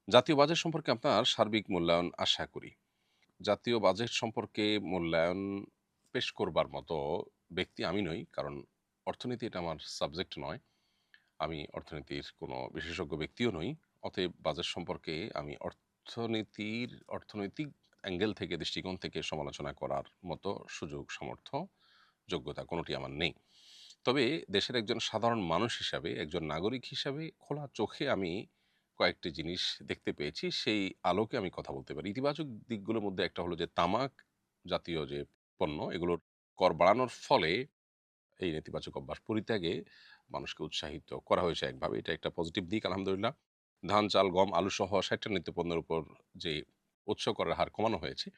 জাতীয় বাজেট সম্পর্কে আপনার সার্বিক মূল্যায়ন আশা করি। জাতীয় বাজেট সম্পর্কে মূল্যায়ন পেশ করবার মতো ব্যক্তি আমি নই। কারণ অর্থনীতি এটা আমার সাবজেক্ট নয়। আমি অর্থনীতির কোনো বিশেষজ্ঞ ব্যক্তিও নই। অতএব বাজেট সম্পর্কে আমি অর্থনৈতিক অ্যাঙ্গেল থেকে দৃষ্টিকোণ থেকে সমালোচনা করার মতো সুযোগ, সামর্থ্য, যোগ্যতা কোনোটি আমার নেই। তবে দেশের একজন সাধারণ মানুষ হিসাবে, একজন নাগরিক হিসাবে খোলা চোখে আমি কয়েকটি জিনিস দেখতে পেয়েছি। সেই আলোকে আমি কথা বলতে পারি। ইতিবাচক দিকগুলোর মধ্যে একটা হলো যে তামাক জাতীয় যে পণ্য, এগুলোর কর বাড়ানোর ফলে এই নেতিবাচক অভ্যাস পরিত্যাগে মানুষকে উৎসাহিত করা হয়েছে একভাবে। এটা একটা পজিটিভ দিক আলহামদুলিল্লাহ। ধান, চাল, গম, আলুসহ ৬০ টা নিত্যপণ্যের উপর যে উৎস করের হার কমানো হয়েছে,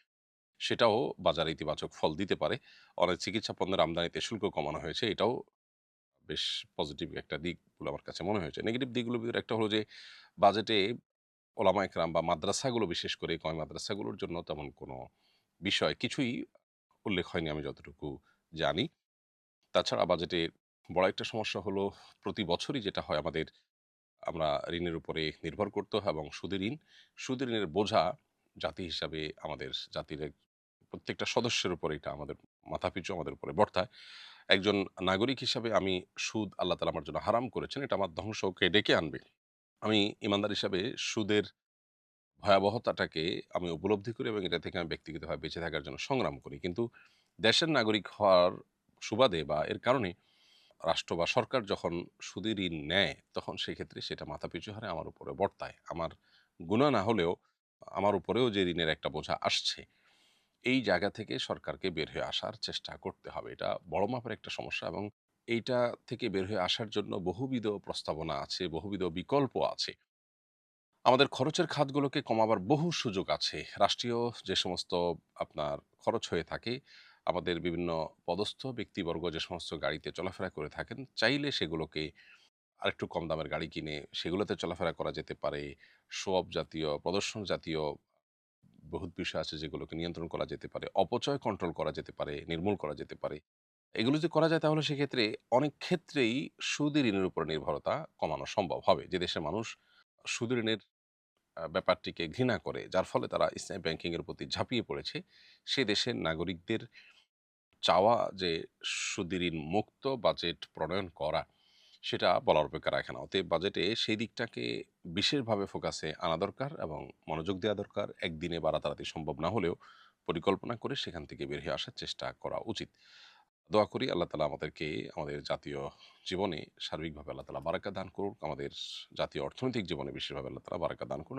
সেটাও বাজারে ইতিবাচক ফল দিতে পারে। অনেক চিকিৎসা পণ্যের আমদানিতে শুল্ক কমানো হয়েছে। এটাও বেশ পজিটিভ একটা দিক বলে আমার কাছে মনে হয়েছে। নেগেটিভ দিকগুলোর ভিতরে একটা হলো যে বাজেটে ওলামা একরাম বা মাদ্রাসাগুলো, বিশেষ করে কওমি মাদ্রাসাগুলোর জন্য তেমন কোনো বিষয় কিছুই উল্লেখ হয়নি আমি যতটুকু জানি। তাছাড়া বাজেটে বড় একটা সমস্যা হলো প্রতি বছরই যেটা হয় আমাদের, আমরা ঋণের উপরে নির্ভর করতে হয় এবং সুদের ঋণ। সুদের ঋণের বোঝা জাতি হিসাবে আমাদের জাতির প্রত্যেকটা সদস্যের উপরে এটা আমাদের মাথাপিছু আমাদের উপরে বর্তায়। একজন নাগরিক হিসাবে আমি সুদ আল্লাহ তাআলা আমার জন্য হারাম করেছেন। এটা আমার ধ্বংসকে ডেকে আনবে। আমি ঈমানদার হিসাবে সুদের ভয়াবহতাটাকে আমি উপলব্ধি করি এবং এটা থেকে আমি ব্যক্তিগতভাবে বেঁচে থাকার জন্য সংগ্রাম করি। কিন্তু দেশের নাগরিক হওয়ার সুবাদে বা এর কারণে রাষ্ট্র বা সরকার যখন সুদী ঋণ নেয়, তখন সেক্ষেত্রে সেটা মাথাপিছু হারে আমার উপরে বর্তায়। আমার গুনাহ না হলেও আমার উপরেও যে ঋণের একটা বোঝা আসছে, এই জায়গা থেকে সরকারকে বের হয়ে আসার চেষ্টা করতে হবে। এটা বড় মাপের একটা সমস্যা এবং এইটা থেকে বের হয়ে আসার জন্য বহুবিধ প্রস্তাবনা আছে, বহুবিধ বিকল্প আছে। আমাদের খরচের খাতগুলোকে কমাবার বহু সুযোগ আছে। রাষ্ট্রীয় যে সমস্ত আপনার খরচ হয়ে থাকে, আমাদের বিভিন্ন পদস্থ ব্যক্তিবর্গ যে সমস্ত গাড়িতে চলাফেরা করে থাকেন, চাইলে সেগুলোকে আরেকটু কম দামের গাড়ি কিনে সেগুলোতে চলাফেরা করা যেতে পারে। শো অফ জাতীয়, প্রদর্শন জাতীয় বহুত বিষয় আছে যেগুলোকে নিয়ন্ত্রণ করা যেতে পারে। অপচয় কন্ট্রোল করা যেতে পারে, নির্মূল করা যেতে পারে। এগুলো যদি করা যায় তাহলে সেক্ষেত্রে অনেক ক্ষেত্রেই সুদী ঋণের উপর নির্ভরতা কমানো সম্ভব হবে। যে দেশের মানুষ সুদী ঋণের ব্যাপারটিকে ঘৃণা করে, যার ফলে তারা ইসলামী ব্যাংকিং এর প্রতি ঝাঁপিয়ে পড়েছে। সে দেশের নাগরিকদের চাওয়া যে সুদী ঋণ মুক্ত বাজেট প্রণয়ন করা, সেটা বলার অপেক্ষা রাখে না। অতএব বাজেটে সেই দিকটাকে বিশেষভাবে ফোকাসে আনা দরকার এবং মনোযোগ দেওয়া দরকার। একদিনে বা রাতারাতি সম্ভব না হলেও পরিকল্পনা করে সেখান থেকে বের হয়ে আসার চেষ্টা করা উচিত। দোয়া করি আল্লাহ তাআলা আমাদেরকে আমাদের জাতীয় জীবনে সার্বিকভাবে আল্লাহ তাআলা বারাকা দান করুক। আমাদের জাতীয় অর্থনৈতিক জীবনে বিশেষভাবে আল্লাহ তাআলা বারাকা দান করুন।